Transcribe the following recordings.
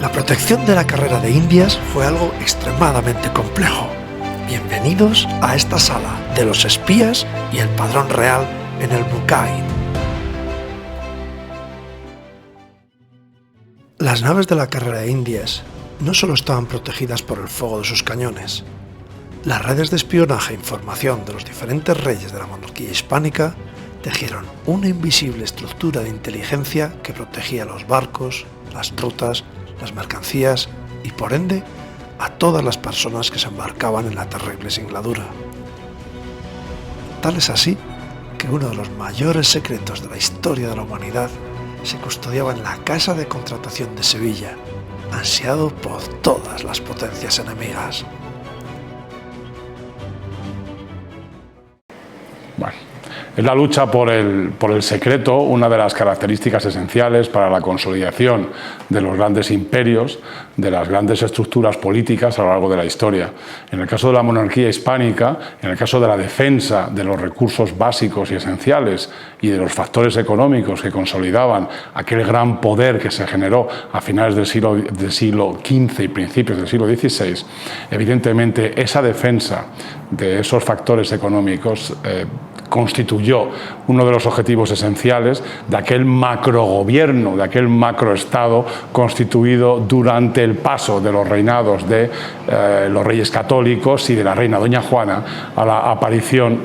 La protección de la carrera de Indias fue algo extremadamente complejo. Bienvenidos a esta sala de los espías y el padrón real en el Bucain. Las naves de la carrera de Indias no solo estaban protegidas por el fuego de sus cañones. Las redes de espionaje e información de los diferentes reyes de la monarquía hispánica tejieron una invisible estructura de inteligencia que protegía los barcos, las rutas, las mercancías y, por ende, a todas las personas que se embarcaban en la terrible singladura. Tal es así que uno de los mayores secretos de la historia de la humanidad se custodiaba en la Casa de Contratación de Sevilla, ansiado por todas las potencias enemigas. Bueno, es la lucha por el secreto una de las características esenciales para la consolidación de los grandes imperios, de las grandes estructuras políticas a lo largo de la historia. En el caso de la monarquía hispánica, en el caso de la defensa de los recursos básicos y esenciales y de los factores económicos que consolidaban aquel gran poder que se generó a finales del siglo XV y principios del siglo XVI, evidentemente esa defensa de esos factores económicos constituyó uno de los objetivos esenciales de aquel macrogobierno, de aquel macroestado constituido durante el paso de los reinados de los reyes católicos y de la reina Doña Juana a la aparición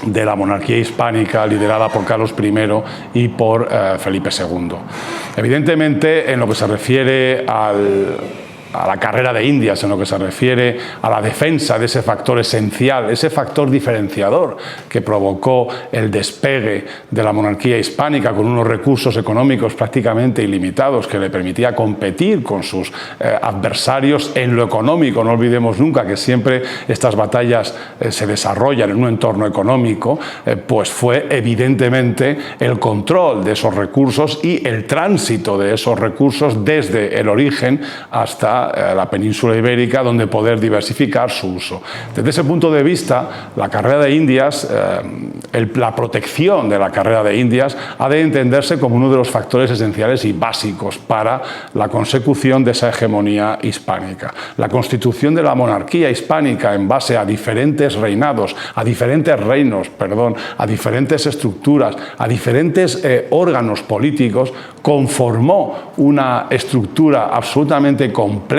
de la monarquía hispánica liderada por Carlos I y por Felipe II. Evidentemente, en lo que se refiere a la carrera de Indias, en lo que se refiere a la defensa de ese factor esencial, ese factor diferenciador que provocó el despegue de la monarquía hispánica con unos recursos económicos prácticamente ilimitados que le permitía competir con sus adversarios en lo económico. No olvidemos nunca que siempre estas batallas se desarrollan en un entorno económico, pues fue evidentemente el control de esos recursos y el tránsito de esos recursos desde el origen hasta la península ibérica, donde poder diversificar su uso. Desde ese punto de vista, la carrera de Indias, la protección de la carrera de Indias ha de entenderse como uno de los factores esenciales y básicos para la consecución de esa hegemonía hispánica. La constitución de la monarquía hispánica en base a diferentes reinados, a diferentes reinos, a diferentes estructuras, a diferentes órganos políticos, conformó una estructura absolutamente compleja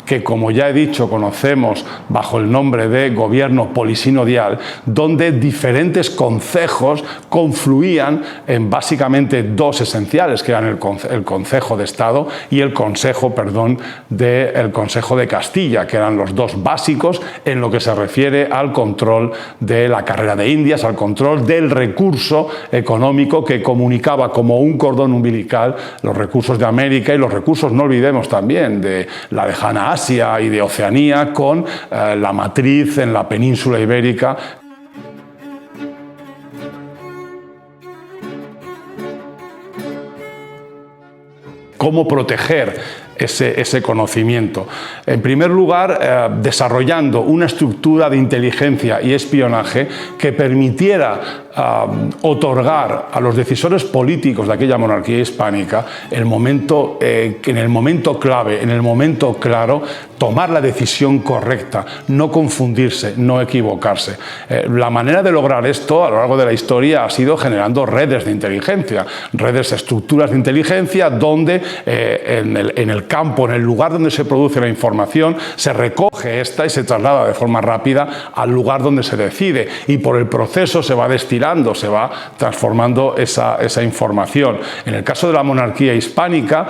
que, como ya he dicho, conocemos bajo el nombre de gobierno polisinodial, donde diferentes concejos confluían en básicamente dos esenciales, que eran el Consejo de Estado y el Consejo de Castilla, que eran los dos básicos en lo que se refiere al control de la carrera de Indias, al control del recurso económico que comunicaba como un cordón umbilical los recursos de América y los recursos, no olvidemos también, de la lejana Asia y de Oceanía con la matriz en la península ibérica. ¿Cómo proteger ese conocimiento? En primer lugar, desarrollando una estructura de inteligencia y espionaje que permitiera otorgar a los decisores políticos de aquella monarquía hispánica en el momento clave, en el momento claro, tomar la decisión correcta, no confundirse, no equivocarse. La manera de lograr esto a lo largo de la historia ha sido generando redes de inteligencia, estructuras de inteligencia donde en el campo, en el lugar donde se produce la información, se recoge esta y se traslada de forma rápida al lugar donde se decide, y por el proceso se va destilando, se va transformando esa información. En el caso de la monarquía hispánica,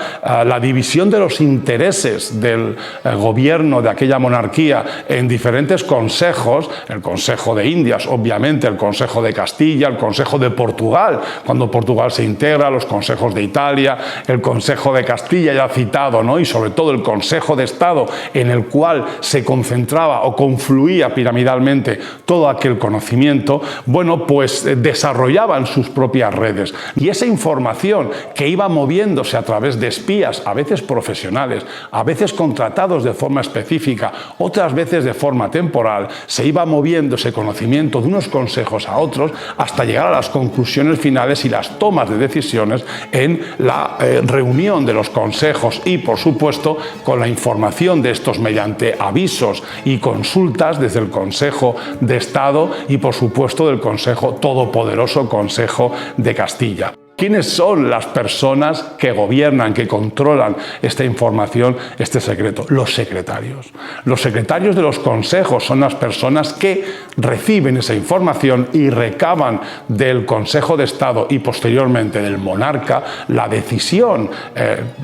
la división de los intereses del gobierno de aquella monarquía en diferentes consejos, el Consejo de Indias, obviamente, el Consejo de Castilla, el Consejo de Portugal, cuando Portugal se integra, los consejos de Italia, el Consejo de Castilla ya citado, ¿no? Y sobre todo el Consejo de Estado, en el cual se concentraba o confluía piramidalmente todo aquel conocimiento. Bueno, pues pues desarrollaban sus propias redes. Y esa información que iba moviéndose a través de espías, a veces profesionales, a veces contratados de forma específica, otras veces de forma temporal, se iba moviendo ese conocimiento de unos consejos a otros hasta llegar a las conclusiones finales y las tomas de decisiones en la reunión de los consejos y, por supuesto, con la información de estos mediante avisos y consultas desde el Consejo de Estado y, por supuesto, del Consejo Todopoderoso Consejo de Castilla. ¿Quiénes son las personas que gobiernan, que controlan esta información, este secreto? Los secretarios. Los secretarios de los consejos son las personas que reciben esa información y recaban del Consejo de Estado y posteriormente del monarca la decisión,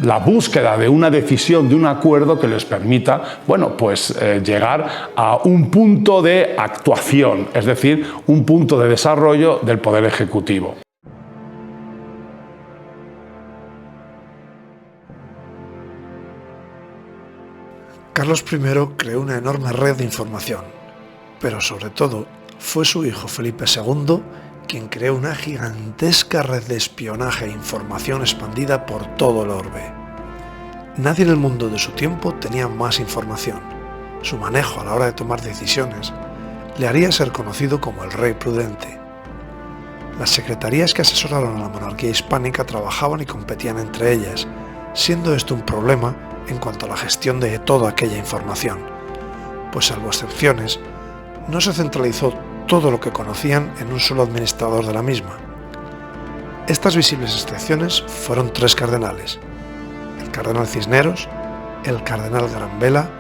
la búsqueda de una decisión, de un acuerdo que les permita, bueno, pues llegar a un punto de actuación, es decir, un punto de desarrollo del Poder Ejecutivo. Carlos I creó una enorme red de información, pero sobre todo fue su hijo Felipe II quien creó una gigantesca red de espionaje e información expandida por todo el orbe. Nadie en el mundo de su tiempo tenía más información. Su manejo a la hora de tomar decisiones le haría ser conocido como el Rey Prudente. Las secretarías que asesoraron a la monarquía hispánica trabajaban y competían entre ellas, siendo esto un problema en cuanto a la gestión de toda aquella información, pues salvo excepciones, no se centralizó todo lo que conocían en un solo administrador de la misma. Estas visibles excepciones fueron 3 cardenales: el cardenal Cisneros, el cardenal Granvela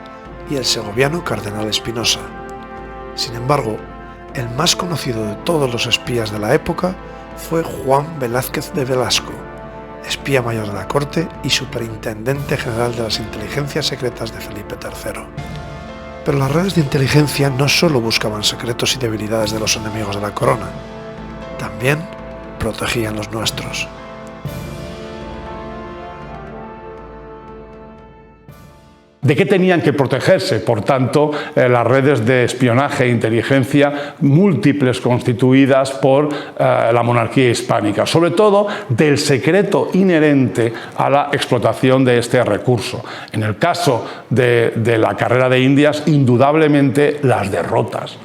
y el segoviano cardenal Espinosa. Sin embargo, el más conocido de todos los espías de la época fue Juan Velázquez de Velasco, espía mayor de la corte y superintendente general de las inteligencias secretas de Felipe III. Pero las redes de inteligencia no solo buscaban secretos y debilidades de los enemigos de la corona, también protegían los nuestros. ¿De qué tenían que protegerse? Por tanto, las redes de espionaje e inteligencia múltiples constituidas por la monarquía hispánica, sobre todo del secreto inherente a la explotación de este recurso. En el caso de la carrera de Indias, indudablemente las derrotas,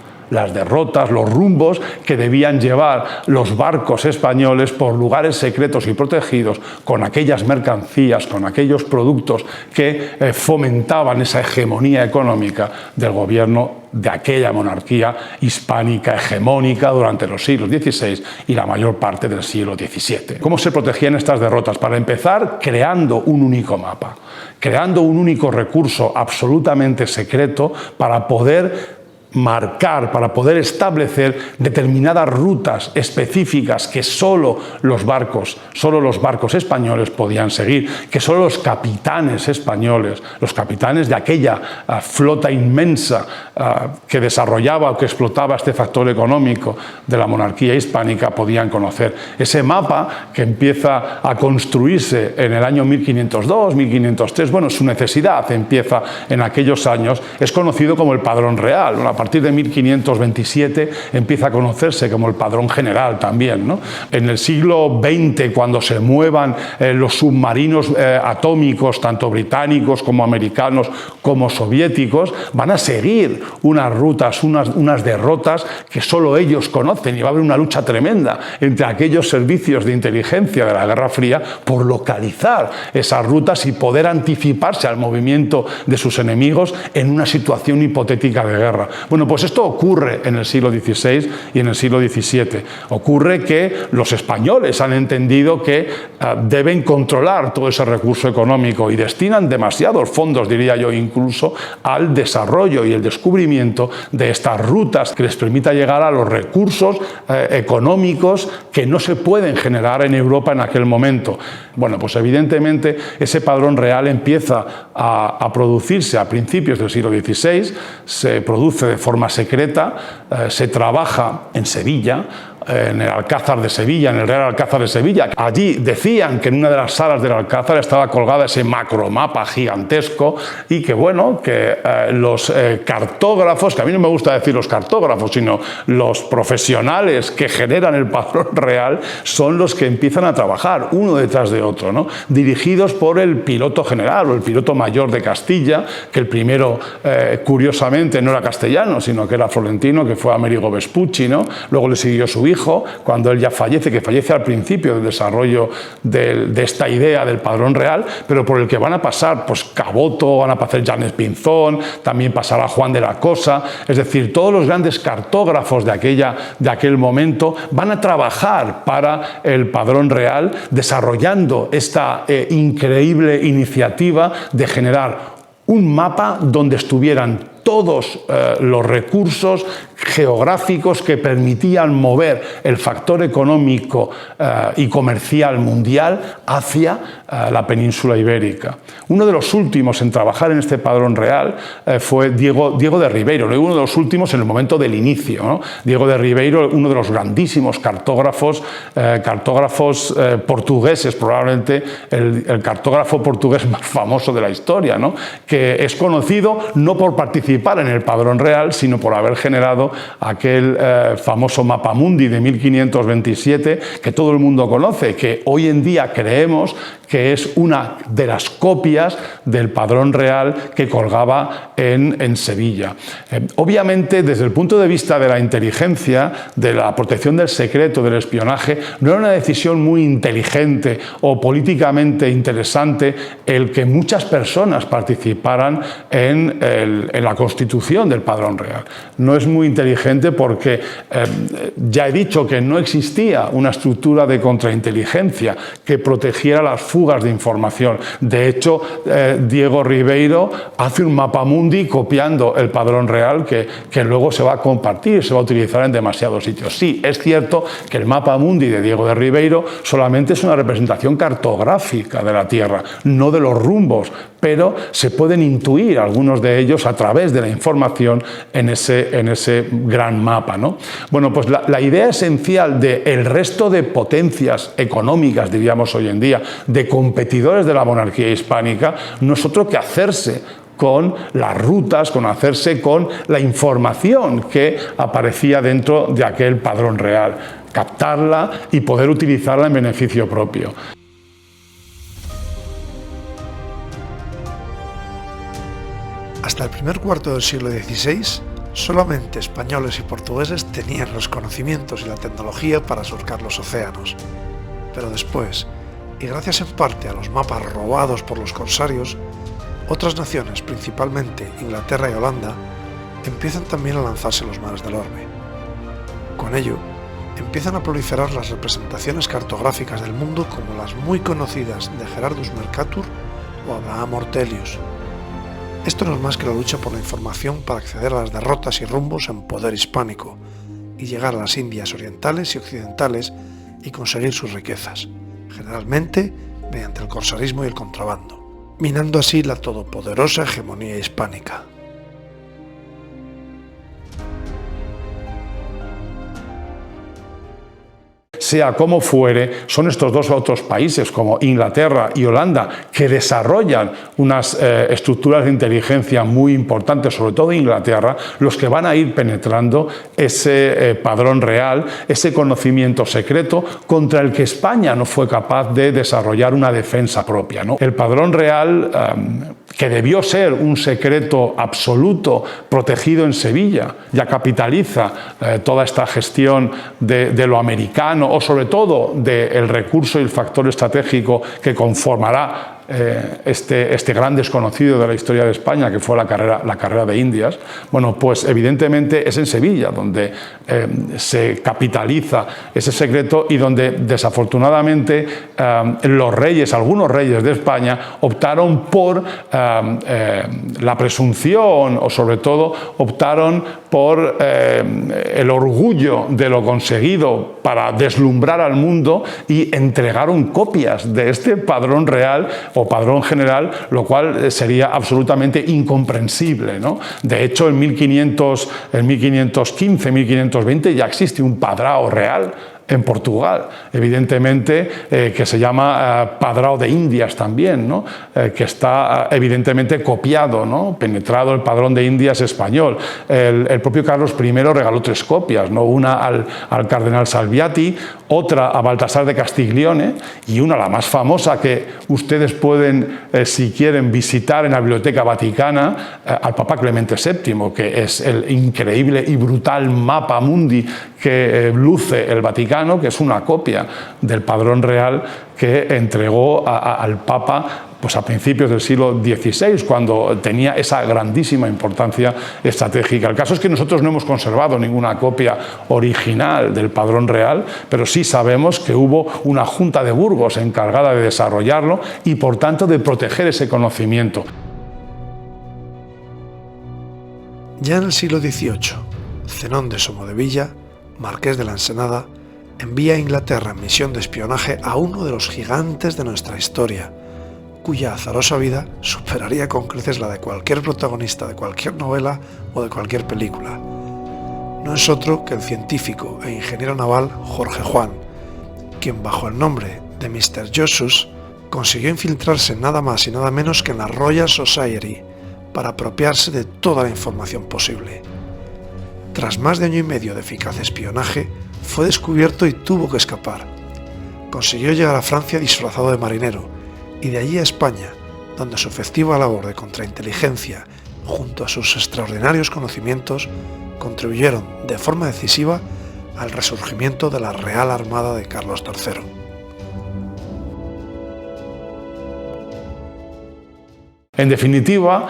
los rumbos que debían llevar los barcos españoles por lugares secretos y protegidos con aquellas mercancías, con aquellos productos que fomentaban esa hegemonía económica del gobierno de aquella monarquía hispánica hegemónica durante los siglos XVI y la mayor parte del siglo XVII. ¿Cómo se protegían estas derrotas? Para empezar, creando un único mapa, creando un único recurso absolutamente secreto para poder marcar, para poder establecer determinadas rutas específicas que solo los barcos españoles podían seguir, que solo los capitanes españoles, los capitanes de aquella flota inmensa que desarrollaba o que explotaba este factor económico de la monarquía hispánica podían conocer. Ese mapa que empieza a construirse en el año 1502, 1503, bueno, su necesidad empieza en aquellos años, es conocido como el Padrón Real. A partir de 1527 empieza a conocerse como el Padrón General también, ¿no? En el siglo XX, cuando se muevan los submarinos atómicos, tanto británicos como americanos como soviéticos, van a seguir unas rutas, unas derrotas que solo ellos conocen, y va a haber una lucha tremenda entre aquellos servicios de inteligencia de la Guerra Fría por localizar esas rutas y poder anticiparse al movimiento de sus enemigos en una situación hipotética de guerra. Bueno, pues esto ocurre en el siglo XVI y en el siglo XVII. Ocurre que los españoles han entendido que deben controlar todo ese recurso económico y destinan demasiados fondos, diría yo, incluso al desarrollo y el descubrimiento de estas rutas que les permita llegar a los recursos económicos que no se pueden generar en Europa en aquel momento. Bueno, pues evidentemente ese Padrón Real empieza a producirse a principios del siglo XVI, se produce de forma secreta, se trabaja en Sevilla, en el Alcázar de Sevilla, en el Real Alcázar de Sevilla. Allí decían que en una de las salas del Alcázar estaba colgada ese macromapa gigantesco y que, bueno, que los cartógrafos, que a mí no me gusta decir los cartógrafos, sino los profesionales que generan el padrón real, son los que empiezan a trabajar uno detrás de otro, ¿no? Dirigidos por el piloto general o el piloto mayor de Castilla, que el primero, curiosamente, no era castellano, sino que era florentino, que fue Amerigo Vespucci, ¿no? Luego le siguió su hijo, cuando él ya fallece, que fallece al principio del desarrollo de esta idea del padrón real, pero por el que van a pasar pues Caboto, van a pasar Llanes Pinzón, también pasará Juan de la Cosa, es decir, todos los grandes cartógrafos de aquel momento van a trabajar para el padrón real, desarrollando esta increíble iniciativa de generar un mapa donde estuvieran todos los recursos geográficos que permitían mover el factor económico y comercial mundial hacia la península ibérica. Uno de los últimos en trabajar en este padrón real fue Diego de Ribeiro, uno de los últimos en el momento del inicio, ¿no? Diego de Ribeiro, uno de los grandísimos cartógrafos portugueses, probablemente el cartógrafo portugués más famoso de la historia, ¿no? Que es conocido no por participar en el padrón real, sino por haber generado aquel famoso Mapamundi de 1527 que todo el mundo conoce, que hoy en día creemos que es una de las copias del padrón real que colgaba en Sevilla. Obviamente, desde el punto de vista de la inteligencia, de la protección del secreto, del espionaje, no era una decisión muy inteligente o políticamente interesante el que muchas personas participaran en la constitución del padrón real. No es muy inteligente porque ya he dicho que no existía una estructura de contrainteligencia que protegiera las fugas de información. De hecho, Diego Ribeiro hace un mapamundi copiando el padrón real que luego se va a compartir, se va a utilizar en demasiados sitios. Sí, es cierto que el mapamundi de Diego de Ribeiro solamente es una representación cartográfica de la Tierra, no de los rumbos, pero se pueden intuir algunos de ellos a través de la información en ese gran mapa, ¿no? Bueno, pues la idea esencial del resto de potencias económicas, diríamos hoy en día, de competidores de la monarquía hispánica, no es otro que hacerse con las rutas, hacerse con la información que aparecía dentro de aquel padrón real, captarla y poder utilizarla en beneficio propio. Hasta el primer cuarto del siglo XVI, solamente españoles y portugueses tenían los conocimientos y la tecnología para surcar los océanos. Pero después, y gracias en parte a los mapas robados por los corsarios, otras naciones, principalmente Inglaterra y Holanda, empiezan también a lanzarse los mares del orbe. Con ello, empiezan a proliferar las representaciones cartográficas del mundo como las muy conocidas de Gerardus Mercator o Abraham Ortelius. Esto no es más que la lucha por la información para acceder a las derrotas y rumbos en poder hispánico y llegar a las Indias orientales y occidentales y conseguir sus riquezas, generalmente mediante el corsarismo y el contrabando, minando así la todopoderosa hegemonía hispánica. Sea como fuere, son estos dos otros países, como Inglaterra y Holanda, que desarrollan unas estructuras de inteligencia muy importantes, sobre todo Inglaterra, los que van a ir penetrando ese padrón real, ese conocimiento secreto contra el que España no fue capaz de desarrollar una defensa propia, ¿no? El padrón real, que debió ser un secreto absoluto protegido en Sevilla, ya capitaliza toda esta gestión de lo americano o sobre todo del recurso y el factor estratégico que conformará este gran desconocido de la historia de España, que fue la carrera de Indias. Bueno, pues evidentemente es en Sevilla donde se capitaliza ese secreto y donde desafortunadamente algunos reyes de España optaron por la presunción o sobre todo optaron por el orgullo de lo conseguido para deslumbrar al mundo, y entregaron copias de este padrón real o padrón general, lo cual sería absolutamente incomprensible, ¿no? De hecho, en 1515, 1520 ya existe un padrao real en Portugal, evidentemente, que se llama Padrao de Indias también, ¿no? Que está evidentemente copiado, ¿no? Penetrado el padrón de Indias español. El propio Carlos I regaló 3 copias, ¿no? Una al cardenal Salviati, otra a Baltasar de Castiglione y una, la más famosa, que ustedes pueden, si quieren, visitar en la Biblioteca Vaticana, al Papa Clemente VII, que es el increíble y brutal mapa mundi que luce el Vaticano, que es una copia del padrón real que entregó al Papa pues a principios del siglo XVI, cuando tenía esa grandísima importancia estratégica. El caso es que nosotros no hemos conservado ninguna copia original del padrón real, pero sí sabemos que hubo una Junta de Burgos encargada de desarrollarlo y, por tanto, de proteger ese conocimiento. Ya en el siglo XVIII, Zenón de Somodevilla, marqués de la Ensenada, envía a Inglaterra en misión de espionaje a uno de los gigantes de nuestra historia, cuya azarosa vida superaría con creces la de cualquier protagonista de cualquier novela o de cualquier película. No es otro que el científico e ingeniero naval Jorge Juan, quien bajo el nombre de Mr. Josus consiguió infiltrarse nada más y nada menos que en la Royal Society para apropiarse de toda la información posible. Tras más de año y medio de eficaz espionaje, fue descubierto y tuvo que escapar. Consiguió llegar a Francia disfrazado de marinero, y de allí a España, donde su efectiva labor de contrainteligencia, junto a sus extraordinarios conocimientos, contribuyeron de forma decisiva al resurgimiento de la Real Armada de Carlos III. En definitiva,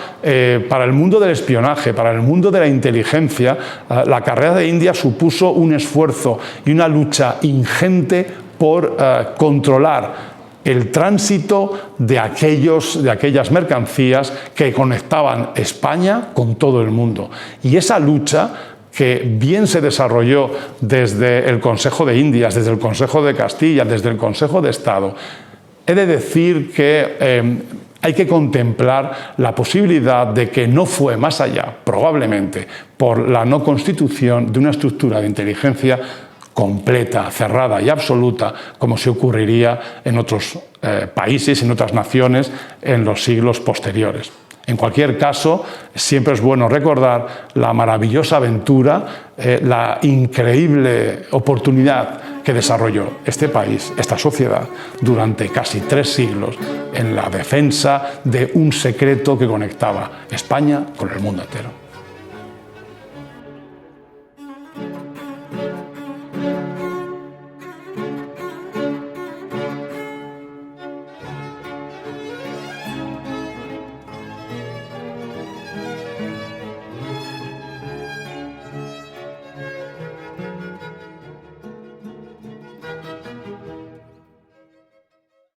para el mundo del espionaje, para el mundo de la inteligencia, la carrera de India supuso un esfuerzo y una lucha ingente por controlar el tránsito de aquellas mercancías que conectaban España con todo el mundo. Y esa lucha, que bien se desarrolló desde el Consejo de Indias, desde el Consejo de Castilla, desde el Consejo de Estado, he de decir que hay que contemplar la posibilidad de que no fue más allá, probablemente, por la no constitución de una estructura de inteligencia completa, cerrada y absoluta, como se ocurriría en otros países, en otras naciones, en los siglos posteriores. En cualquier caso, siempre es bueno recordar la maravillosa aventura, la increíble oportunidad que desarrolló este país, esta sociedad, durante casi 3 siglos en la defensa de un secreto que conectaba España con el mundo entero.